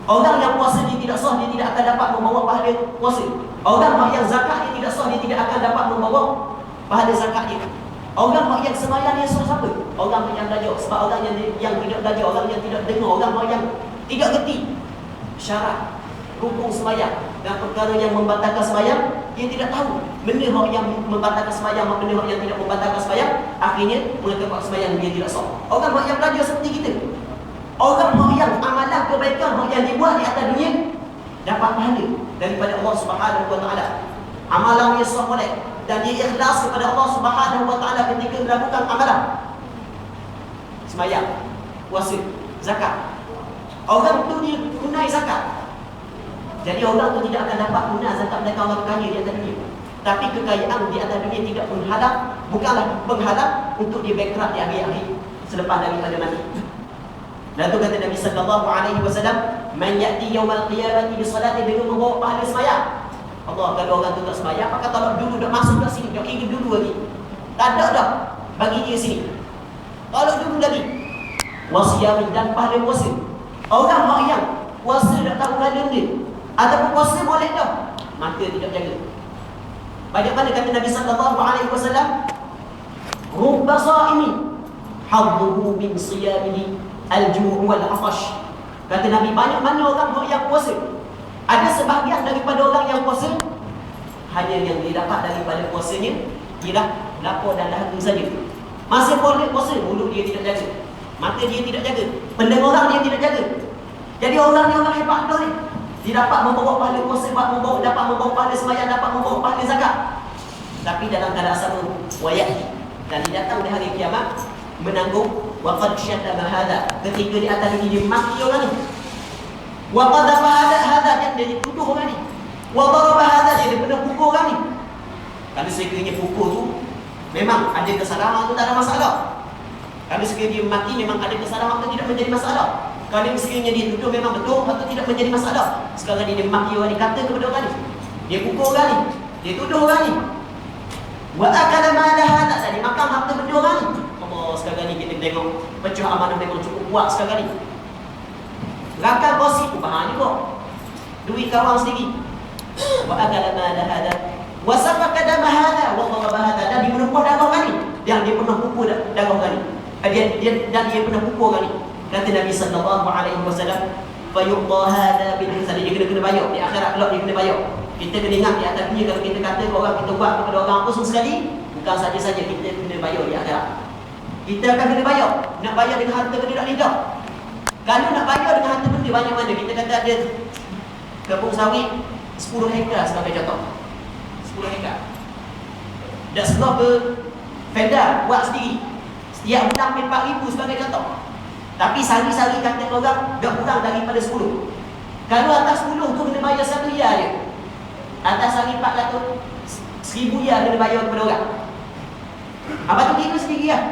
Orang yang puasa dia tidak sah, dia tidak akan dapat membawa pahala puasa. Orang yang zakat dia tidak sah, dia tidak akan dapat membawa pahala zakat dia. Orang yang sembahyang dia sah siapa? Orang yang belajar. Sebab orang yang tidak belajar, orang yang tidak dengar, orang yang tidak reti syarat rukun sembahyang dan perkara yang membatalkan sembahyang, dia tidak tahu benda yang membatalkan sembahyang, benda yang tidak membatalkan sembahyang, akhirnya mengatakan sembahyang dia tidak sah. Orang yang belajar seperti kita, orang yang amalan kebaikan yang dibuat di atas dunia dapat pahala daripada Allah Subhanahu wa taala. Amalan yang sah oleh dan dia ikhlas kepada Allah Subhanahu wa taala ketika melakukan amalan sembahyang, puasa, zakat. Orang tu dia tunai zakat. Jadi orang tu tidak akan dapat guna zakat mereka orang kaya di atas dunia. Tapi kekayaan di atas dunia tidak menghalang, bukanlah penghalang untuk dia bankrupt di akhir-akhir selepas daripada mati. Dan tu kata Nabi sallallahu alaihi wasallam, man ya'ti yaumal qiyamati bi salatin, dengan membawa pahala sembahyang. Allah, kalau orang tu tak sembahyang, maka tolak dulu, dah masuk dah sini, dah kira dulu lagi. Tak ada dah bagi dia sini. Tolak dulu lagi. Wasiyam, dan pahala puasa. Orang yang puasa tak tahu kadang dia, ataupun puasa boleh dah, mata tidak jaga. Bagaimana kata Nabi sallallahu alaihi wasallam, rubba sha'imin hadduhu min siyamihi al-ju' wal 'atash. Kata Nabi, banyak mana orang yang puasa, ada sebahagian daripada orang yang puasa hanya yang didapat daripada puasanya ialah lapar dan dahaga saja. Masa boleh puasa, mulut dia tidak jaga, mata dia tidak jaga, pendengaran dia tidak jaga. Jadi orang ni orang hebat dah ni. Dia dapat membawa pahala puasa, dapat membawa pahala sembahyang, dapat membawa pahala zakat. Tapi dalam keadaan sama, wayati, dan dia datang di hari kiamat menanggung wa qad syatama hadha, ketika di atas ini dia maki orang ni. Wa qadhafa hadha, dia dituduh orang ni. Wa daraba hadha, dia pernah pukul orang ni. Kalau sekiranya pukul tu memang ada kesalahan tu, tak ada masalah. Kalau sekiranya dia maki memang ada kesalahan tu, tidak menjadi masalah. Kalau sekiranya dia tuduh memang betul atau tidak menjadi masalah. Sekarang dia maki orang ni, kata kepada orang ni, dia pukul orang ni, dia tuduh orang ni. Wa akala mala hadha, dia makan harta benda orang ni. Allah, sekarang ni kita tengok pecah amanah memang cukup kuat sekarang ni. Rakan gosip faham juga. Duit kawan sendiri. Wa akala ma hada wa safaka dama hada wa daraba hada, dan dia pernah darah kali. Dia pernah pukul darah kali. Dia pernah pukul kali. Kata Nabi sallallahu alaihi wasallam, fa yuqda hada bil hisab, dia kena bayar di akhirat kelak, dia kena bayar. Kita kena ingat di atas dunia, kalau kita kata orang kita buat kepada orang apa semua sekali, bukan saja-saja kita kena bayar di akhirat. Kita akan kena bayar. Nak bayar dengan harta kena tak tidak. Kalau nak bayar dengan harta benda banyak mana, kita kata ada kebun sawit 10 hektar sebagai contoh. 10 hektar. Dah sebelah ke Feda buat sendiri. Setiap bulan ambil 4,000 sebagai contoh. Tapi sehari-hari kata orang tak kurang daripada 10. Kalau atas 10 tu kena bayar 1 riyal je. Atas hari 400, 1,000 riyal kena bayar kepada orang. Apa tu kira sendiri lah.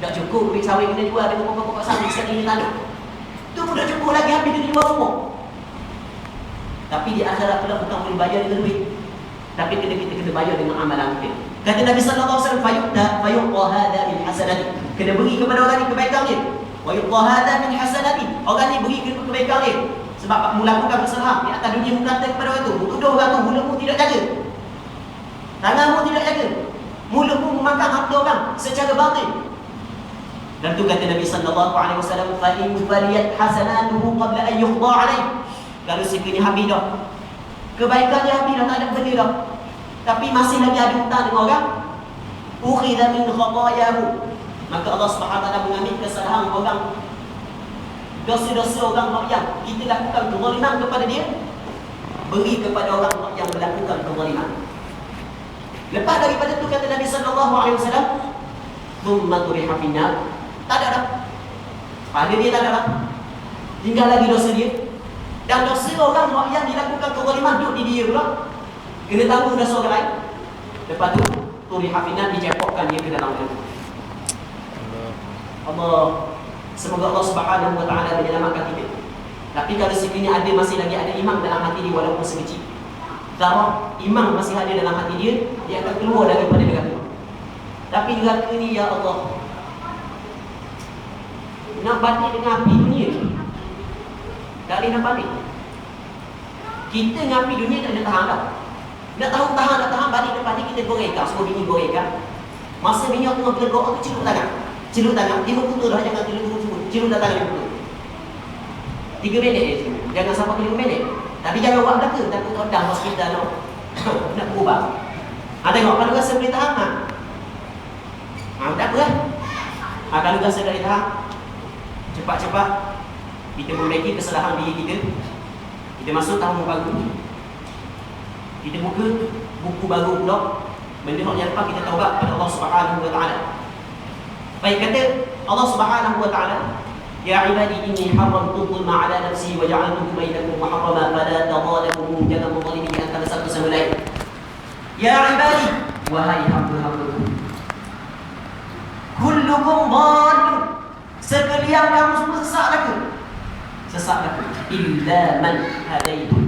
Tak cukup duit sawit kena jual dengan pokok-pokok sawit sekali ni tanah. Tu pun tak cukup lagi, habis kena jual rumah. Tapi di akhirat pula bukan boleh bayar dengan duit, tapi kita kena bayar dengan amalan kita. Kata Nabi sallallahu alaihi wasallam, fayuqta hadha min hasanati, kena beri kepada orang ni kebaikan dia. Wa yuqta hadha min hasanati, orang ni beri kebaikan dia. Sebab melakukan kesalahan di atas dunia, kata kepada orang tu, tuduh orang tu, mulutmu tidak jaga, tanganmu tidak jaga, mulutmu memakan harta orang secara batil. Dan tu kata Nabi sallallahu alaihi wasallam, fa in faliyat hasanatuhu qabla an yuqda alaihi, kalau sekiranya habis dah kebaikan dia, habis dah, tak ada benda dah, tapi masih lagi ada hutang dengan orang, ukhidha min khatayahu, maka Allah Subhanahu wa taala mengambil kesalahan orang, dosa-dosa orang yang kita lakukan kezaliman kepada dia, beri kepada orang yang melakukan kezaliman. Lepas daripada tu kata Nabi sallallahu alaihi wasallam, thumma turiha finnar, tak ada dah, pada dia tak ada dah, tinggal lagi dosa dia. Dan dosa orang yang dilakukan kezaliman duduk di dia pula, kena tanggung dosa orang lain. Lepas tu turiha finnar, dicepokkan dia ke dalam neraka. Allah, semoga Allah Subhanahu wa taala menyelamatkan kita. Tapi kalau sekiranya ada, masih lagi ada iman dalam hati dia walaupun sekecil, kalau iman masih ada dalam hati dia, dia akan keluar daripada neraka. Tapi neraka ni, ya Allah, nak balik dengan api dunia ni, tak boleh nak balik. Kita dengan api dunia tak boleh tahan dah. Nak tahan balik depan ni, kita gorekan, semua bini gorekan. Masa minyak tengah berlegok tu, celuk tangan, dia berputus dah, jangan celuk dah tangan dia putus. 3 minit je, jangan sampai 5 minit. Tapi jangan buat belaka, takut todang hospital nak berubah. Tengok, kalau rasa boleh tahan, tak apa kan. Kalau rasa dah tahan, cepat-cepat kita memperbaiki kesalahan diri kita. Kita masuk tahun baru, kita buka buku baru pula, benda yang lepas kita taubat kepada Allah Subhanahu wa taala. Baik, kata Allah Subhanahu wa taala, ya ibadi inni haramtu dhulma ala nafsi wa ja'altuhu bainakum muharrama fala tadhalamu, jangan menzalimi antara satu sama lain. Ya ibadi, wahai hamba-hambaku, kullukum dhalun, sekalian kamu semua sesat laku, illa man hadaitu,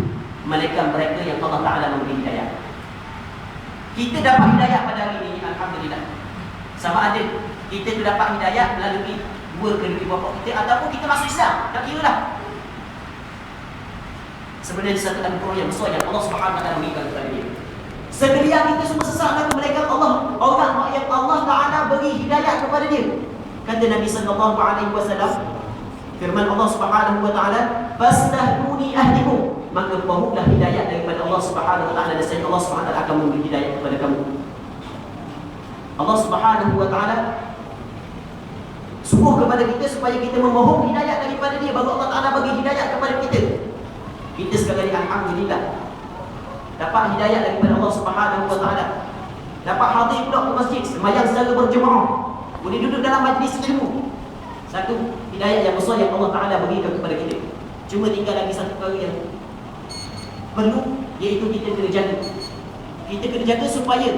mereka yang Allah Ta'ala memberi hidayah. Kita dapat hidayah pada hari ini, alhamdulillah. Sama ada kita tu dapat hidayah melalui dua kedua bapa kita, ataupun kita masuk Islam, tak kira lah. Sebenarnya satu anugerah yang besar yang Allah Subhanahu wa taala berikan kepada dia. Sekalian kita semua sesat laku, mereka Allah, orang yang Allah Ta'ala beri hidayah kepada dia. Kata Nabi sallallahu alaihi wasallam, firman Allah Subhanahu wa taala, fastahduni ahdikum, maka mohonlah hidayah daripada Allah Subhanahu wa taala, dan Allah Subhanahu wa taala akan memberi hidayah kepada kamu. Allah Subhanahu wa taala suruh kepada kita supaya kita memohon hidayah daripada dia, baru Allah Ta'ala bagi hidayah kepada kita. Kita sekali alhamdulillah dapat hidayah daripada Allah Subhanahu wa taala, dapat hadir pula ke masjid, sembahyang secara berjemaah, boleh duduk dalam majlis ilmu. Satu hidayah yang besar yang Allah Ta'ala berikan kepada kita. Cuma tinggal lagi satu perkara yang perlu, iaitu kita kena jaga. Kita kena jaga supaya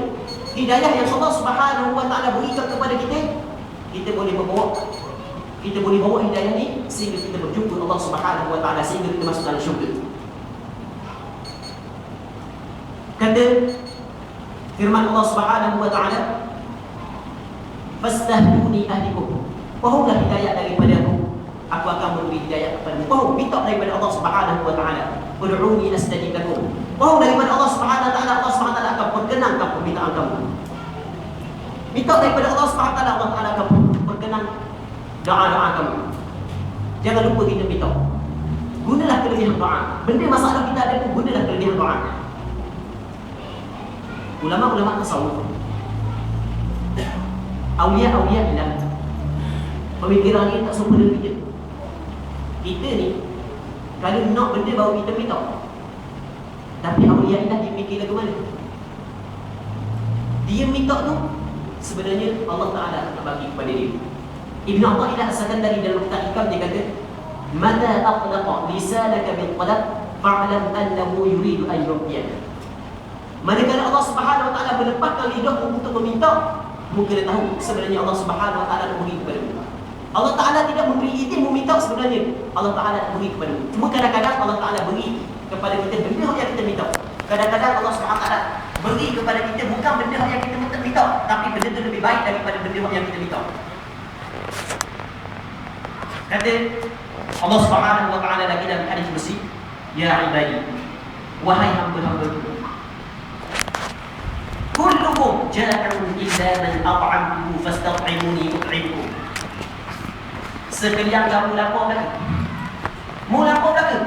hidayah yang Allah Subhanahu wa taala berikan kepada kita boleh bawa hidayah ni sehingga kita berjumpa Allah Subhanahu wa taala, sehingga kita masuk dalam syurga. Kata firman Allah Subhanahu wa taala, fastahduni ahdikum, mohonlah hidayah daripada aku, aku akan memberi hidayah kepadamu. Mohon minta daripada Allah Subhanahu wa taala. Ud'uni astajib lakum. Mohon daripada Allah Subhanahu wa taala, Allah Subhanahu wa taala akan perkenankan permintaan kamu. Minta daripada Allah Subhanahu wa taala, Allah Taala akan perkenan doa-doa kamu. Jangan lupa kita minta. Gunalah kelebihan doa. Benda masalah kita ada pun gunalah kelebihan doa. Ulama-ulama tasawuf, awliya-awliya ilah, pemikiran ni tak serupa dengan kita. Kita ni kalau nak benda baru kita minta. Tapi awliya ilah dia fikir lagu mana? Dia minta tu sebenarnya Allah Ta'ala nak bagi kepada dia. Ibn Athaillah As-Sakandari dalam kitab Hikam dia kata, "Mata aqlaqa lisanaka bil qadar fa'lam annahu yuridu an yu'tiyaka." Manakala Allah Subhanahu wa taala melepaskan lidahmu untuk meminta, mu kena tahu sebenarnya Allah Subhanahu wa taala nak beri kepadamu. Allah Ta'ala tidak memberi izin meminta sebenarnya. Allah Ta'ala nak beri kepadamu. Cuma kadang-kadang Allah Ta'ala beri kepada kita benda yang kita minta. Kadang-kadang Allah Subhanahu wa taala beri kepada kita bukan benda yang kita minta, tapi benda itu lebih baik daripada benda yang kita minta. Kata Allah Subhanahu wa taala lagi dalam hadis qudsi, "Ya ibadi, wahai hamba-hambaku, kullukum ja'un illa man at'amtuhu fastat'imuni ut'imkum." Sekalian kamu lapar ke? Mu lapar ke?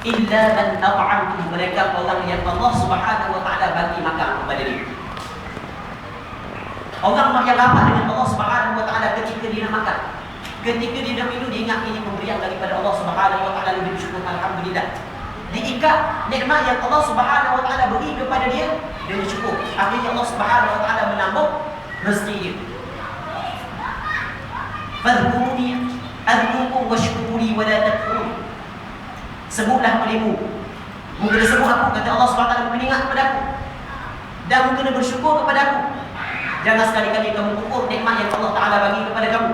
Illa man at'amtuhu, mereka orang yang Allah Subhanahu wa taala bagi makan kepada dia. Orang yang lapar dengan Allah Subhanahu wa taala ketika dia nak makan, ketika dia nak minum, dia ingat ini pemberian daripada Allah Subhanahu wa taala, lebih bersyukur alhamdulillah. Diikat nikmat yang Allah Subhanahu wa taala beri kepada dia, dia bersyukur. Akhirnya Allah Subhanahu wa taala menambah rezeki dia. Fadhkuruni adhkurkum washkuruni wa la takfurun. Sebutlah olehmu. Mu kena sebut aku, kata Allah Subhanahu wa taala, kena ingat kepada aku. Dan mu kena bersyukur kepada aku. Jangan sekali-kali kamu kufur nikmat yang Allah Ta'ala bagi kepada kamu.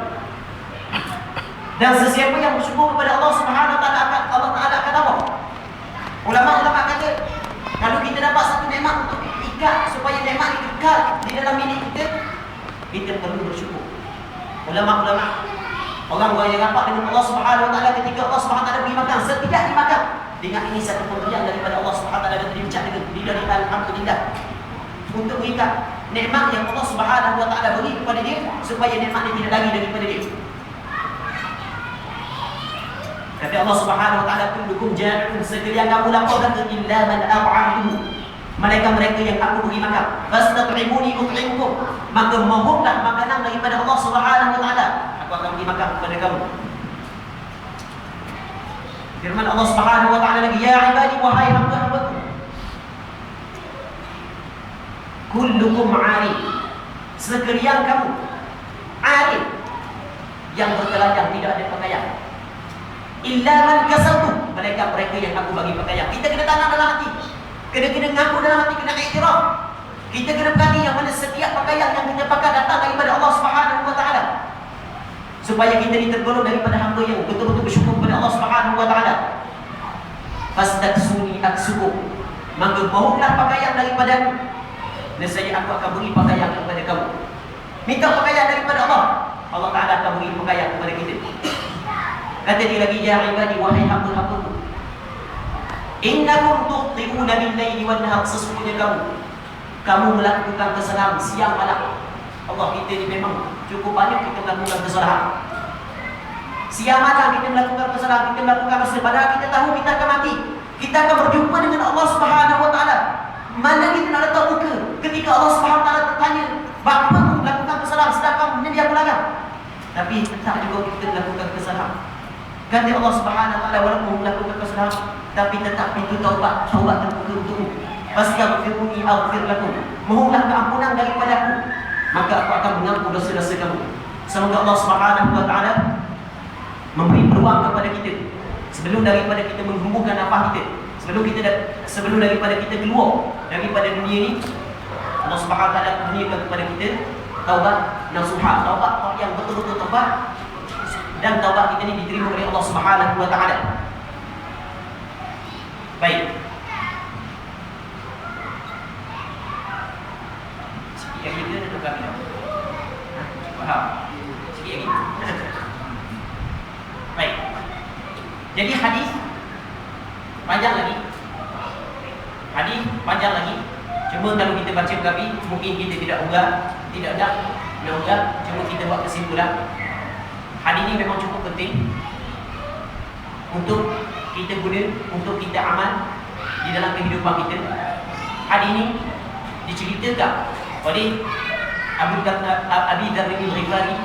Dan sesiapa yang bersyukur kepada Allah Subhanahu wa taala, Allah Ta'ala akan apa? Ulama-ulama kata, kalau kita dapat satu nikmat untuk ikat supaya nikmat ini kekal di dalam milik kita, kita perlu bersyukur. Ulama-ulama, orang yang rapat dengan Allah Subhanahu wa taala, ketika Allah Subhanahu wa taala beri makan, setiap dimakan, dengan ini satu pemberian daripada Allah Subhanahu wa taala, dan diucap dengan lidah alhamdulillah, untuk mengikat nikmat yang Allah Subhanahu wa taala beri kepada dia, supaya nikmat ini tidak lagi daripada dia. Kata Allah Subhanahu wa taala, kullukum ja'un, sekalian kamu lapar dan illa man at'amtuhu, mereka yang aku beri makan, fastat'imuni ut'imkum, maka mohonlah makanan daripada Allah Subhanahu wa taala, aku akan beri makan kepada kamu. Firman Allah Subhanahu wa taala lagi, ya ibadi, wahai hamba-hambaku, kullukum 'arif, sekalian kamu 'arif, yang bertelanjang tidak ada pakaian. Illa man kasabtu, mereka yang aku bagi pakaian. Kita kena tanam dalam hati, kena ngaku dalam hati, kena iktiraf. Kita kena berani yang mana setiap pakaian yang kita pakai datang daripada Allah Subhanahu wa taala, supaya kita tergolong daripada hamba yang betul-betul bersyukur kepada Allah Subhanahu wa taala. Fastaksuni aksukum, maka mohonlah pakaian daripadaku, nescaya aku akan beri pakaian kepada kamu. Minta pakaian daripada Allah, Allah Ta'ala akan beri pakaian kepada kita. Kata dia lagi, ya ibadi, wahai hamba-hambaku, innakum tukhti'una bil-laili wan-nahar, sesungguhnya kamu melakukan kesalahan siang malam. Allah, kita ni memang cukup banyak kita melakukan kesalahan. Siang malam kita melakukan kesalahan, kita melakukan dosa, padahal kita tahu kita akan mati. Kita akan berjumpa dengan Allah Subhanahu wa taala. Mana kita nak letak muka ketika Allah Subhanahu wa taala bertanya, bapa melakukan kesalahan sedangkan dia pelanggar? Tapi tetap juga kita melakukan kesalahan. Kata Allah Subhanahu wa taala, walaupun melakukan kesalahan, tapi tetap pintu taubat terbuka untukmu. Fastaghfiruni aghfir lakum, mohonlah keampunan daripadaku, maka aku akan mengampuni dosa-dosa kamu. Semoga Allah Subhanahu wa taala memberi peluang kepada kita sebelum daripada kita menghembuskan nafas kita, sebelum daripada kita keluar daripada dunia ini. Allah Subhanahu wa taala kurniakan kepada kita taubat nasuha, taubat yang betul-betul taubat, dan taubat kita ini diterima oleh Allah Subhanahu wa taala. Baik. Sikit lagi kita nak tukar video. Faham? Sikit lagi. Jadi hadis panjang lagi. Hadis panjang lagi. Cuma kalau kita baca berkapi, mungkin kita tidak nak unggah, cuma kita buat kesimpulan. Hadis ini memang cukup penting untuk kita guna, untuk kita amal di dalam kehidupan kita. Hadis ini diceritakan oleh Abi Dzar Al-Ghifari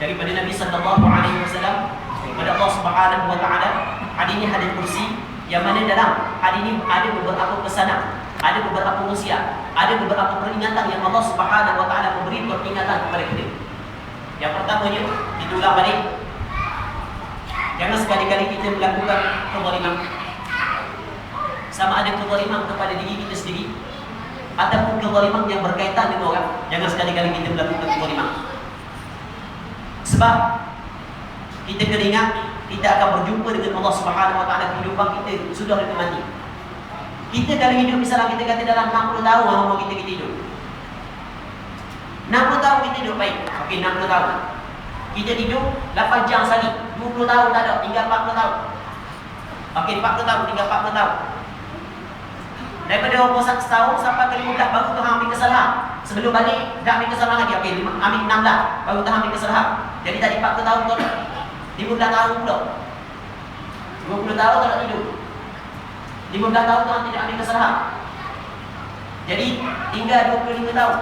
daripada Nabi sallallahu alaihi wasallam kepada Allah Subhanahu wa taala. Hadis ini hadis kursi yang mana dalam hadis ini ada beberapa pesanan, ada beberapa wasiat, ada beberapa peringatan yang Allah Subhanahu wa taala memberi peringatan kepada kita. Yang pertamanya, ditulang balik. Jangan sekali-kali kita melakukan kezaliman. Sama ada kezaliman kepada diri kita sendiri ataupun kezaliman yang berkaitan dengan orang. Jangan sekali-kali kita melakukan kezaliman. Sebab kita kena ingat, kita akan berjumpa dengan Allah Subhanahu wa taala kehidupan kita sudah mati. Kita kalau hidup misalnya kita kata dalam 60 tahun umur kita hidup. 60 tahun kita hidup baik. Okey, 60 tahun. Kita hidup 8 jam sehari. 20 tahun tak ada, tinggal 40 tahun. Okey, 40 tahun, tinggal 40 tahun. Daripada umur 1 tahun sampai ke 15 baru Tuhan ambil kesalahan. Sebelum balik dah ambil kesalahan lagi. Okey, ambil 16 baru Tuhan ambil kesalahan. Jadi tadi 40 tahun tu 15 tahun pula. 20 tahun tak nak hidup. 15 tahun Tuhan tidak ambil kesalahan. Jadi tinggal 25 tahun.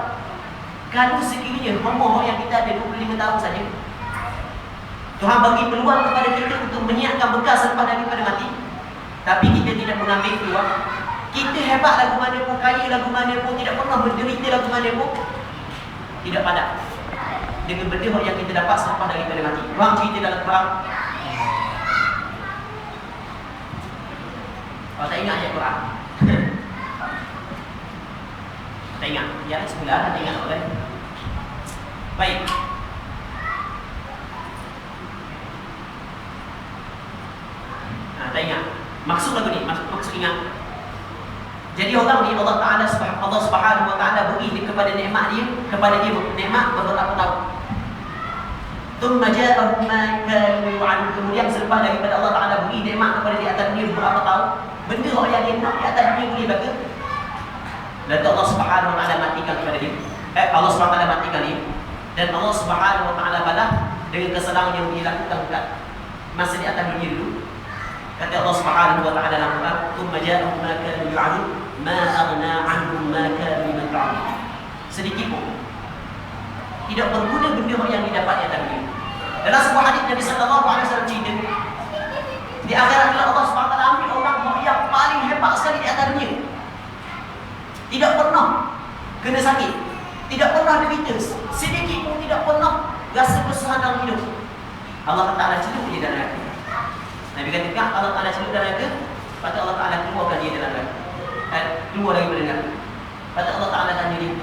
Kalau sekiranya umur yang kita ada 25 tahun saja, Tuhan bagi peluang kepada kita untuk menyiapkan bekas selepas daripada mati, tapi kita tidak mengambil peluang. Kita hebat lagu mana pun, kaya lagu mana pun, tidak pernah menderita lagu mana pun, tidak padat dengan benda yang kita dapat selepas daripada mati. Tuhan cerita dalam Quran. Kalau tak ingat ayat Quran tak ingat, ya sebelah tak ingat oleh. Baik. Tak ingat. Maksud lagu ni, maksud ingat. Jadi orang ni Allah Subhanahu wa taala beri kepada nikmat dia, kepada dia nikmat beberapa tahun. Thumma ja'ahum ma kanu yu'adun. Kemudian selepas daripada Allah Taala beri nikmat kepada dia atas dunia beberapa tahun, benda yang dia nak di atas dunia boleh bagi. Dan Allah Subhanahu wa taala matikan kepada dia. Allah Subhanahu wa taala matikan dia. Dan Allah Subhanahu wa taala balas dengan kesalahan yang dia lakukan dekat masa di atas dunia dulu. Kata Allah Subhanahu wa taala dalam Quran, "Thumma ja'ahum ma kanu yu'adun, ma aghna 'anhum ma kanu yata'un." Sedikit pun tidak berguna benda yang didapat di atas dunia. Dalam sebuah hadis Nabi sallallahu alaihi wasallam cerita, di akhirat Allah Subhanahu wa taala ambil orang yang paling hebat sekali di atas dunia. Tidak pernah kena sakit, tidak pernah derita, sedikit pun tidak pernah rasa kesusahan dalam hidup. Allah Taala celup dia dalam neraka. Nabi kata, Allah Taala celup dalam neraka, patut Allah Taala keluarkan dia dalam neraka. Keluar daripada neraka. Patut Allah Taala tanya dia,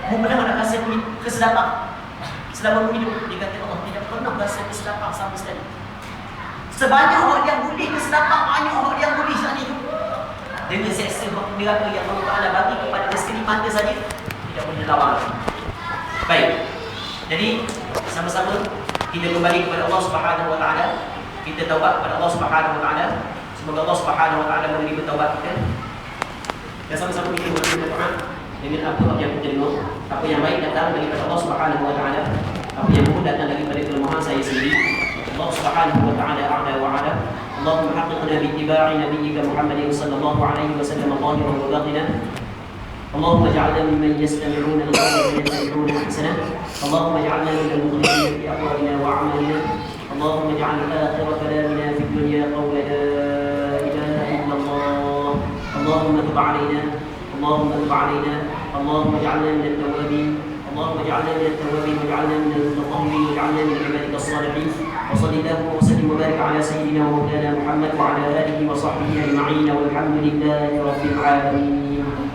"Kamu pernah nak rasa kesedapan selama hidup?" Dia kata, "Allah tidak pernah rasa kesedapan sama sekali." Sebanyak orang yang boleh kesedapan, banyak orang yang boleh saat hidup. Dengan seksa neraka yang Allah Taala bagi kepada dia sekali mata saja, tidak boleh lawan. Baik. Jadi sama-sama kita kembali kepada Allah Subhanahu wa taala. Kita taubat kepada Allah Subhanahu wa taala. Semoga Allah Subhanahu wa taala menerima taubat kita. Dan sama-sama kita berdoa dengan apa yang kita dengar, apa yang baik datang daripada Allah Subhanahu wa taala, apa yang buruk datang daripada kelemahan saya sendiri. Allah Subhanahu wa taala a'la wa 'ala. Allahumma haqqiqna bi ittiba'i nabiyyika Muhammadin sallallahu alaihi wasallam zahiran wa batinan. اللهم اجعلنا ممن يستمعون القول فيتبعون احسنه. اللهم اجعلنا من المخلصين في اقوالنا واعمالنا. اللهم اجعل اخر كلامنا في الدنيا قول لا اله الا الله. اللهم تب علينا، اللهم تب علينا، اللهم اجعلنا من التوابين، اللهم اجعلنا من التوابين واجعلنا من المتطهرين واجعلنا من عبادك الصالحين. وصل اللهم وسلم وبارك على سيدنا ومولانا محمد وعلى اله وصحبه اجمعين والحمد لله رب العالمين.